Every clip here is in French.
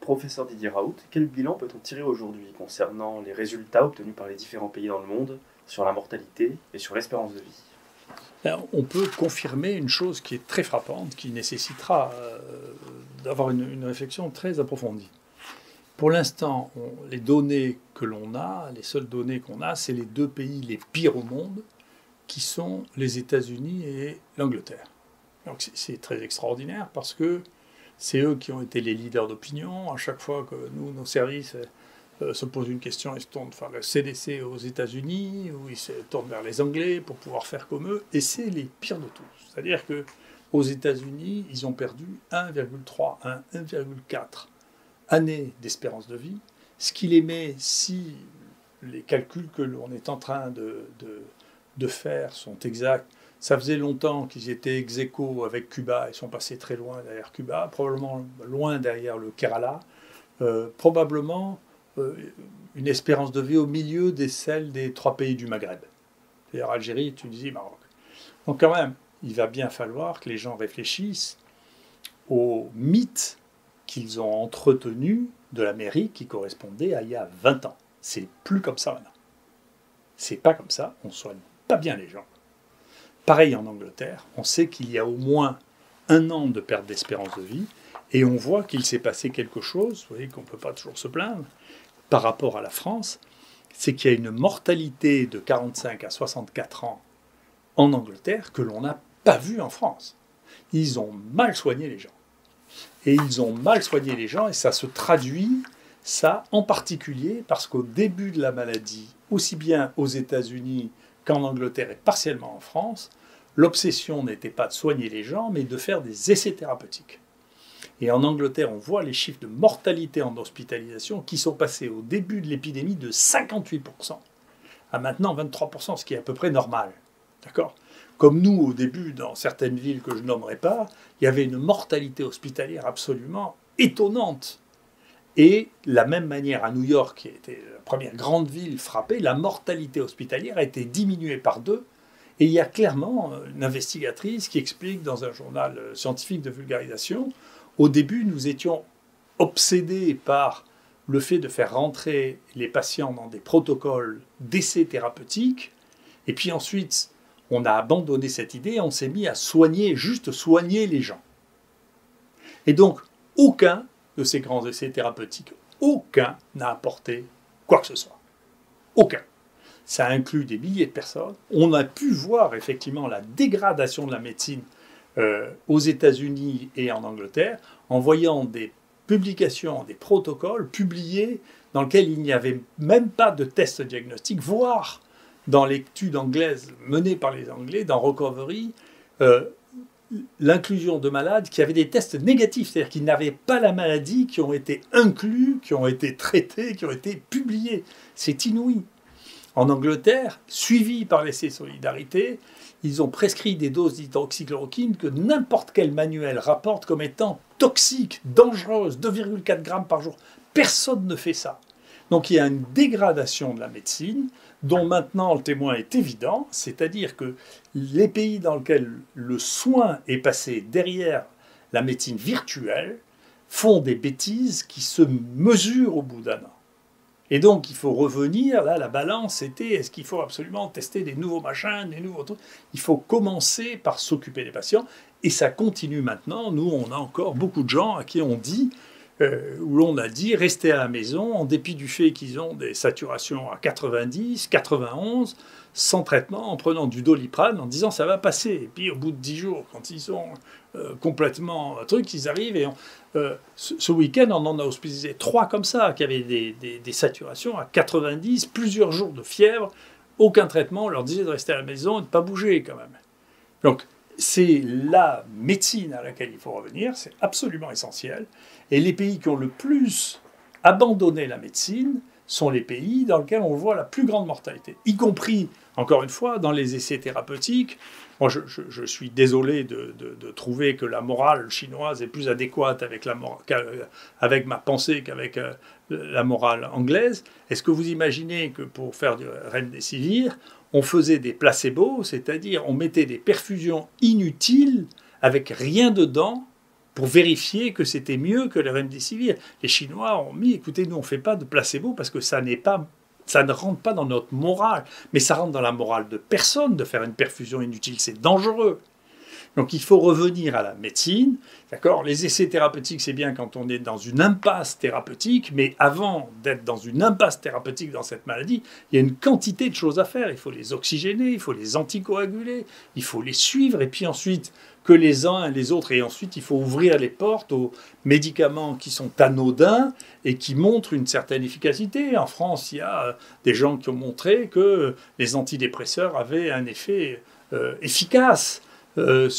Professeur Didier Raoult, quel bilan peut-on tirer aujourd'hui concernant les résultats obtenus par les différents pays dans le monde sur la mortalité et sur l'espérance de vie? On peut confirmer une chose qui est très frappante, qui nécessitera d'avoir une réflexion très approfondie. Pour l'instant, les données que l'on a, les seules données qu'on a, c'est les deux pays les pires au monde, qui sont les États-Unis et l'Angleterre. Donc c'est très extraordinaire parce que c'est eux qui ont été les leaders d'opinion. À chaque fois que nos services se posent une question, ils se tournent vers le CDC aux États-Unis, ou ils se tournent vers les Anglais pour pouvoir faire comme eux. Et c'est les pires de tous. C'est-à-dire qu'aux États-Unis, ils ont perdu 1,3 à 1,4 années d'espérance de vie, ce qui les met, si les calculs que l'on est en train de faire sont exacts. Ça faisait longtemps qu'ils étaient ex-aequo avec Cuba, ils sont passés très loin derrière Cuba, probablement loin derrière le Kerala, probablement une espérance de vie au milieu de celle des trois pays du Maghreb, c'est-à-dire Algérie, Tunisie, Maroc. Donc quand même, il va bien falloir que les gens réfléchissent aux mythes qu'ils ont entretenus de l'Amérique qui correspondait à il y a 20 ans. C'est plus comme ça maintenant. C'est pas comme ça, on soigne pas bien les gens. Pareil en Angleterre, on sait qu'il y a au moins 1 an de perte d'espérance de vie, et on voit qu'il s'est passé quelque chose, vous voyez qu'on ne peut pas toujours se plaindre, par rapport à la France, c'est qu'il y a une mortalité de 45 à 64 ans en Angleterre que l'on n'a pas vue en France. Ils ont mal soigné les gens. Et ils ont mal soigné les gens, et ça se traduit, ça en particulier, parce qu'au début de la maladie, aussi bien aux États-Unis qu'en Angleterre et partiellement en France, l'obsession n'était pas de soigner les gens, mais de faire des essais thérapeutiques. Et en Angleterre, on voit les chiffres de mortalité en hospitalisation qui sont passés au début de l'épidémie de 58% à maintenant 23%, ce qui est à peu près normal. D'accord ? Comme nous, au début, dans certaines villes que je nommerai pas, il y avait une mortalité hospitalière absolument étonnante. Et de la même manière, à New York, qui était la première grande ville frappée, la mortalité hospitalière a été diminuée par 2. Et il y a clairement une investigatrice qui explique dans un journal scientifique de vulgarisation, au début, nous étions obsédés par le fait de faire rentrer les patients dans des protocoles d'essais thérapeutiques. Et puis ensuite, on a abandonné cette idée et on s'est mis à soigner, juste soigner les gens. Et donc, aucun de ces grands essais thérapeutiques, aucun n'a apporté quoi que ce soit. Aucun. Ça inclut des milliers de personnes. On a pu voir effectivement la dégradation de la médecine aux États-Unis et en Angleterre en voyant des publications, des protocoles publiés dans lesquels il n'y avait même pas de test diagnostique, voire dans l'étude anglaise menée par les Anglais, dans Recovery, l'inclusion de malades qui avaient des tests négatifs, c'est-à-dire qui n'avaient pas la maladie, qui ont été inclus, qui ont été traités, qui ont été publiés. C'est inouï. En Angleterre, suivi par l'essai Solidarité, ils ont prescrit des doses d'hydroxychloroquine que n'importe quel manuel rapporte comme étant toxiques, dangereuses, 2,4 grammes par jour. Personne ne fait ça. Donc il y a une dégradation de la médecine dont maintenant le témoin est évident, c'est-à-dire que les pays dans lesquels le soin est passé derrière la médecine virtuelle font des bêtises qui se mesurent au bout d'1 an. Et donc il faut revenir, là la balance était, est-ce qu'il faut absolument tester des nouveaux machins, des nouveaux trucs? Il faut commencer par s'occuper des patients, et ça continue maintenant. Nous, on a encore beaucoup de gens à qui on dit, où l'on a dit, restez à la maison, en dépit du fait qu'ils ont des saturations à 90, 91, sans traitement, en prenant du Doliprane, en disant ça va passer. Et puis au bout de 10 jours, quand ils sont complètement ils arrivent. Et ce week-end, on en a hospitalisé 3 comme ça, qui avaient des saturations à 90, plusieurs jours de fièvre, aucun traitement, on leur disait de rester à la maison et de ne pas bouger quand même. Donc c'est la médecine à laquelle il faut revenir, c'est absolument essentiel. Et les pays qui ont le plus abandonné la médecine sont les pays dans lesquels on voit la plus grande mortalité, y compris, encore une fois, dans les essais thérapeutiques. Moi, je suis désolé de trouver que la morale chinoise est plus adéquate avec ma pensée qu'avec la morale anglaise. Est-ce que vous imaginez que pour faire du remdesivir, on faisait des placebos, c'est-à-dire on mettait des perfusions inutiles avec rien dedans, pour vérifier que c'était mieux que le remdesivir. Les Chinois ont mis, écoutez, nous on ne fait pas de placebo parce que ça ne rentre pas dans notre morale, mais ça rentre dans la morale de personne de faire une perfusion inutile, c'est dangereux. Donc il faut revenir à la médecine, d'accord ? Les essais thérapeutiques, c'est bien quand on est dans une impasse thérapeutique, mais avant d'être dans une impasse thérapeutique dans cette maladie, il y a une quantité de choses à faire. Il faut les oxygéner, il faut les anticoaguler, il faut les suivre, et puis ensuite que les uns et les autres, et ensuite il faut ouvrir les portes aux médicaments qui sont anodins et qui montrent une certaine efficacité. En France, il y a des gens qui ont montré que les antidépresseurs avaient un effet efficace. Il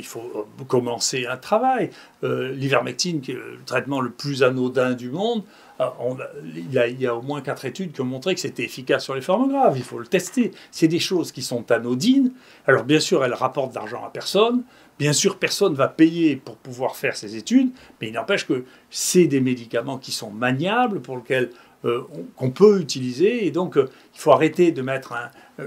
faut commencer un travail. L'ivermectine, qui est le traitement le plus anodin du monde, il y a au moins 4 études qui ont montré que c'était efficace sur les formes graves. Il faut le tester. C'est des choses qui sont anodines. Alors bien sûr, elles rapportent d'argent à personne. Bien sûr, personne ne va payer pour pouvoir faire ces études. Mais il n'empêche que c'est des médicaments qui sont maniables, pour lesquels qu'on peut utiliser. Et donc, il faut arrêter de mettre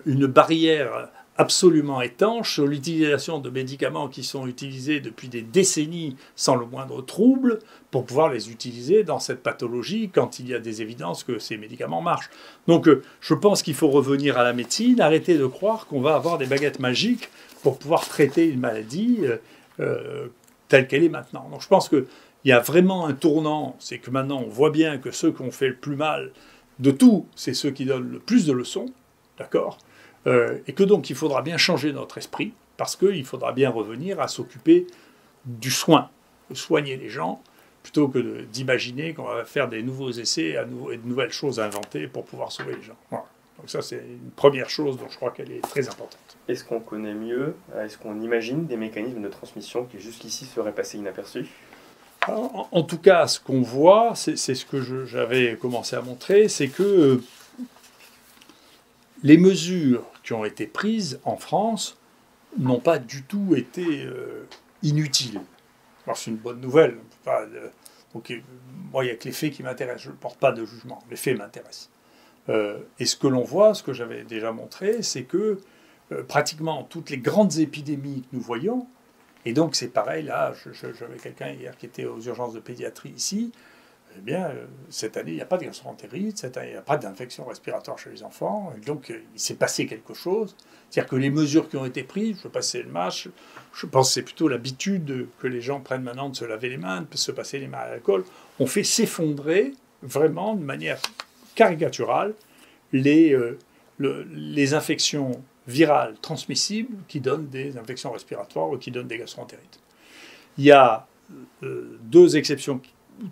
une barrière absolument étanche sur l'utilisation de médicaments qui sont utilisés depuis des décennies sans le moindre trouble pour pouvoir les utiliser dans cette pathologie quand il y a des évidences que ces médicaments marchent. Donc je pense qu'il faut revenir à la médecine, arrêter de croire qu'on va avoir des baguettes magiques pour pouvoir traiter une maladie telle qu'elle est maintenant. Donc je pense qu'il y a vraiment un tournant, c'est que maintenant on voit bien que ceux qui ont fait le plus mal de tout, c'est ceux qui donnent le plus de leçons, d'accord ? Et que donc il faudra bien changer notre esprit, parce qu'il faudra bien revenir à s'occuper du soin, de soigner les gens, plutôt que d'imaginer qu'on va faire des nouveaux essais et de nouvelles choses à inventer pour pouvoir sauver les gens. Voilà. Donc ça, c'est une première chose dont je crois qu'elle est très importante. Est-ce qu'on connaît mieux, est-ce qu'on imagine des mécanismes de transmission qui jusqu'ici seraient passés inaperçus ? Alors, en tout cas, ce qu'on voit, c'est ce que j'avais commencé à montrer, c'est que les mesures qui ont été prises en France n'ont pas du tout été inutiles. Alors c'est une bonne nouvelle. Donc, moi, il n'y a que les faits qui m'intéressent. Je ne porte pas de jugement. Les faits m'intéressent. Et ce que l'on voit, ce que j'avais déjà montré, c'est que pratiquement toutes les grandes épidémies que nous voyons, et donc c'est pareil, là, j'avais quelqu'un hier qui était aux urgences de pédiatrie ici, eh bien, cette année, il n'y a pas de gastroentérite, cette année, il n'y a pas d'infection respiratoire chez les enfants, et donc il s'est passé quelque chose. C'est-à-dire que les mesures qui ont été prises, je veux passer le match, je pense que c'est plutôt l'habitude que les gens prennent maintenant de se laver les mains, de se passer les mains à l'alcool, ont fait s'effondrer, vraiment, de manière caricaturale, les infections virales transmissibles qui donnent des infections respiratoires ou qui donnent des gastroentérites. Il y a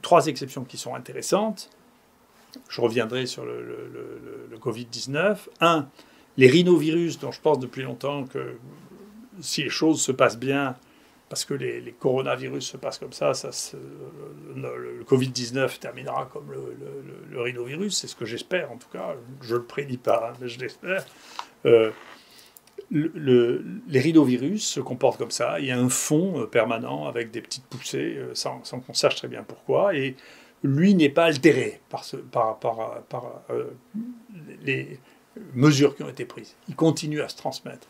3 exceptions qui sont intéressantes. Je reviendrai sur le Covid-19. 1, les rhinovirus, dont je pense depuis longtemps que si les choses se passent bien, parce que les coronavirus se passent comme ça, le Covid-19 terminera comme le rhinovirus, c'est ce que j'espère en tout cas. Je ne le prédis pas, mais je l'espère. Les rhinovirus se comportent comme ça. Il y a un fond permanent avec des petites poussées, sans qu'on sache très bien pourquoi. Et lui n'est pas altéré par les mesures qui ont été prises. Il continue à se transmettre.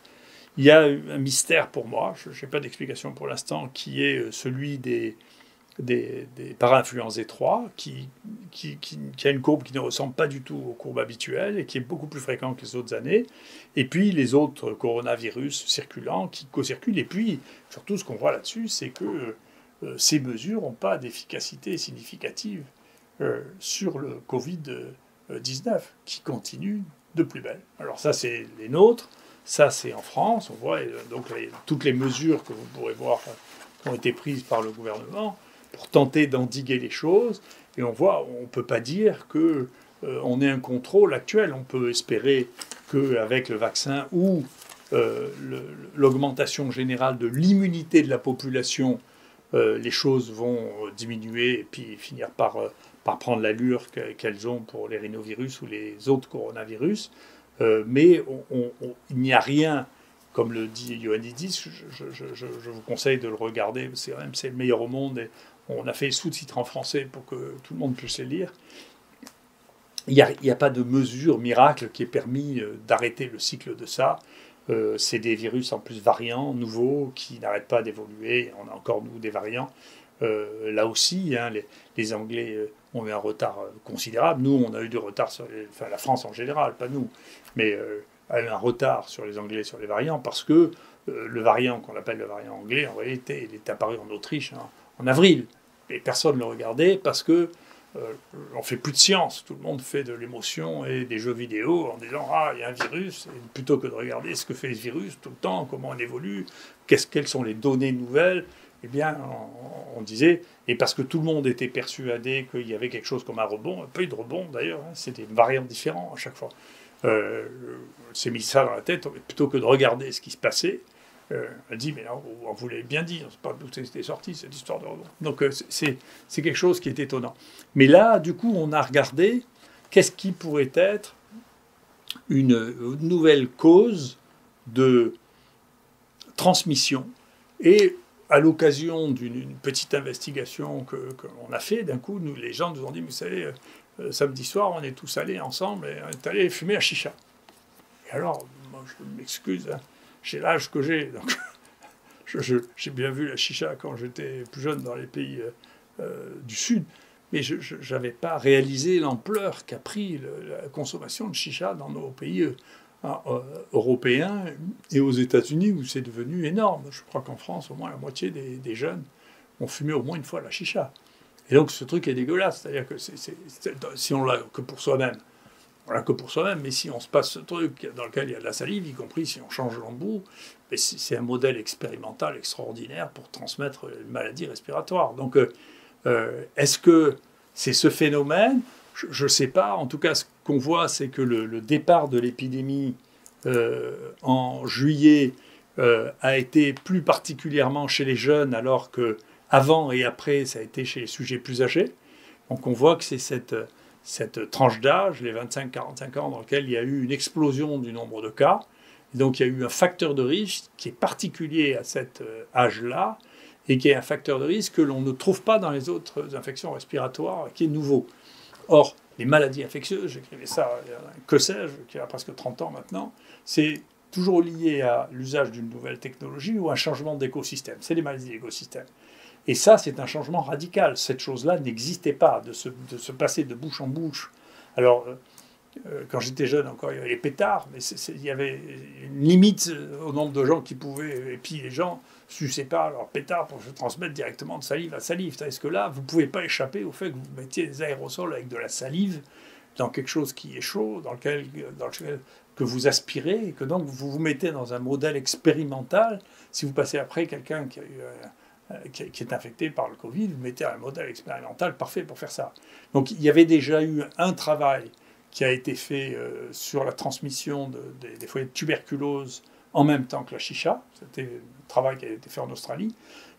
Il y a un mystère pour moi, je n'ai pas d'explication pour l'instant, qui est celui des para-influenzae 3, qui a une courbe qui ne ressemble pas du tout aux courbes habituelles et qui est beaucoup plus fréquente que les autres années. Et puis les autres coronavirus circulants qui co-circulent. Et puis, surtout, ce qu'on voit là-dessus, c'est que ces mesures n'ont pas d'efficacité significative sur le Covid-19, qui continue de plus belle. Alors ça, c'est les nôtres. Ça, c'est en France. On voit donc toutes les mesures que vous pourrez voir ont été prises par le gouvernement pour tenter d'endiguer les choses. Et on voit, on ne peut pas dire qu'on ait un contrôle actuel. On peut espérer qu'avec le vaccin ou l'augmentation générale de l'immunité de la population, les choses vont diminuer et puis finir par prendre l'allure qu'elles ont pour les rhinovirus ou les autres coronavirus. Mais il n'y a rien, comme le dit Ioannidis, je vous conseille de le regarder, c'est le meilleur au monde, et on a fait les sous-titres en français pour que tout le monde puisse les lire. Il n'y a pas de mesure miracle qui ait permis d'arrêter le cycle de ça. C'est des virus en plus variants, nouveaux, qui n'arrêtent pas d'évoluer. On a encore, nous, des variants. Là aussi, hein, les Anglais ont eu un retard considérable. Nous, on a eu du retard enfin la France en général, pas nous, mais a eu un retard sur les Anglais, sur les variants, parce que le variant qu'on appelle le variant anglais, en réalité, il est apparu en Autriche en avril. Et personne ne le regardait parce que on fait plus de science. Tout le monde fait de l'émotion et des jeux vidéo en disant ah il y a un virus, et plutôt que de regarder ce que fait ce virus tout le temps, comment on évolue, quelles sont les données nouvelles. Eh bien, on disait, et parce que tout le monde était persuadé qu'il y avait quelque chose comme un rebond, pas eu de rebond d'ailleurs, hein, c'était une variante différente à chaque fois. On s'est mis ça dans la tête, plutôt que de regarder ce qui se passait. Elle dit, mais non, on vous l'avait bien dit, on ne sait pas d'où c'était sorti, cette histoire de rebond. Donc c'est quelque chose qui est étonnant. Mais là, du coup, on a regardé qu'est-ce qui pourrait être une nouvelle cause de transmission. Et à l'occasion d'une petite investigation qu'on a fait, d'un coup, les gens nous ont dit, vous savez, samedi soir, on est tous allés ensemble et on est allés fumer à chicha. Et alors, moi, je m'excuse, hein, j'ai l'âge que j'ai, donc j'ai bien vu la chicha quand j'étais plus jeune dans les pays du Sud, mais je n'avais pas réalisé l'ampleur qu'a pris la consommation de chicha dans nos pays européens et aux États-Unis, où c'est devenu énorme. Je crois qu'en France, au moins la moitié des jeunes ont fumé au moins une fois la chicha. Et donc ce truc est dégueulasse, c'est-à-dire que si on l'a que pour soi-même, on l'a que pour soi-même, mais si on se passe ce truc dans lequel il y a de la salive, y compris si on change l'embout, c'est un modèle expérimental extraordinaire pour transmettre une maladie respiratoire. Donc est-ce que c'est ce phénomène ? Je ne sais pas. En tout cas, ce qu'on voit, c'est que le départ de l'épidémie en juillet a été plus particulièrement chez les jeunes, alors qu'avant et après, ça a été chez les sujets plus âgés. Donc on voit que c'est cette tranche d'âge, les 25-45 ans, dans laquelle il y a eu une explosion du nombre de cas. Et donc il y a eu un facteur de risque qui est particulier à cet âge-là, et qui est un facteur de risque que l'on ne trouve pas dans les autres infections respiratoires, qui est nouveau. Or, les maladies infectieuses, j'écrivais ça, que sais-je, qui a presque 30 ans maintenant, c'est toujours lié à l'usage d'une nouvelle technologie ou à un changement d'écosystème. C'est les maladies d'écosystème. Et ça, c'est un changement radical. Cette chose-là n'existait pas, de se passer de bouche en bouche. Alors, quand j'étais jeune encore, il y avait les pétards, mais il y avait une limite au nombre de gens qui pouvaient... Et puis les gens suçaient pas leur pétard pour se transmettre directement de salive à salive. Est-ce que là, vous ne pouvez pas échapper au fait que vous mettiez des aérosols avec de la salive dans quelque chose qui est chaud, dans lequel que vous aspirez, et que donc vous vous mettez dans un modèle expérimental. Si vous passez après quelqu'un qui est infecté par le Covid, vous mettez un modèle expérimental parfait pour faire ça. Donc il y avait déjà eu un travail qui a été fait sur la transmission des foyers de tuberculose en même temps que la chicha. C'était un travail qui a été fait en Australie.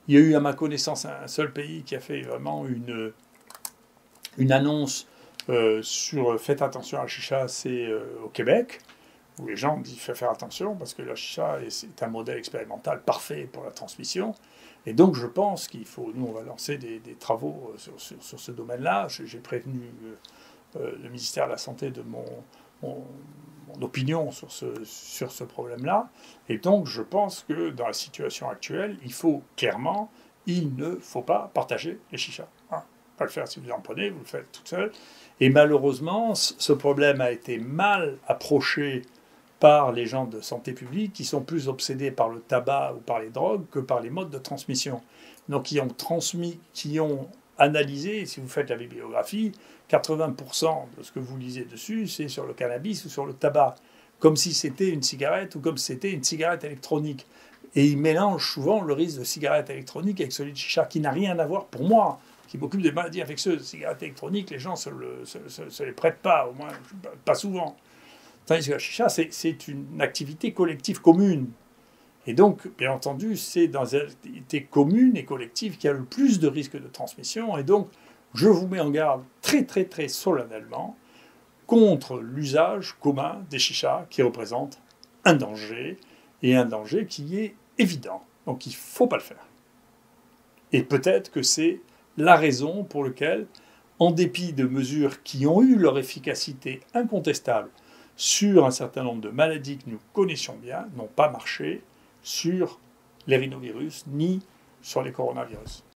Il y a eu, à ma connaissance, un seul pays qui a fait vraiment une annonce sur « faites attention à la chicha », c'est au Québec, où les gens disent « faites faire attention » parce que la chicha c'est un modèle expérimental parfait pour la transmission. Et donc je pense qu'il faut, nous on va lancer des travaux sur ce domaine-là. J'ai prévenu le ministère de la Santé de mon opinion sur ce problème-là. Et donc, je pense que dans la situation actuelle, il ne faut pas partager les chichas. Hein. Pas le faire si vous en prenez, vous le faites tout seul. Et malheureusement, ce problème a été mal approché par les gens de santé publique qui sont plus obsédés par le tabac ou par les drogues que par les modes de transmission. Donc, qui ont analysé, si vous faites la bibliographie, 80% de ce que vous lisez dessus, c'est sur le cannabis ou sur le tabac, comme si c'était une cigarette ou comme si c'était une cigarette électronique. Et ils mélangent souvent le risque de cigarette électronique avec celui de chicha, qui n'a rien à voir, pour moi, qui m'occupe des maladies infectieuses. Cigarette électronique, les gens se les prêtent pas, au moins pas souvent. Tandis que la chicha, c'est une activité collective commune. Et donc, bien entendu, c'est dans une activité commune et collective qu'il y a le plus de risques de transmission. Et donc, je vous mets en garde très, très, très solennellement contre l'usage commun des chichas qui représente un danger, et un danger qui est évident. Donc, il ne faut pas le faire. Et peut-être que c'est la raison pour laquelle, en dépit de mesures qui ont eu leur efficacité incontestable sur un certain nombre de maladies que nous connaissions bien, n'ont pas marché sur les rhinovirus ni sur les coronavirus.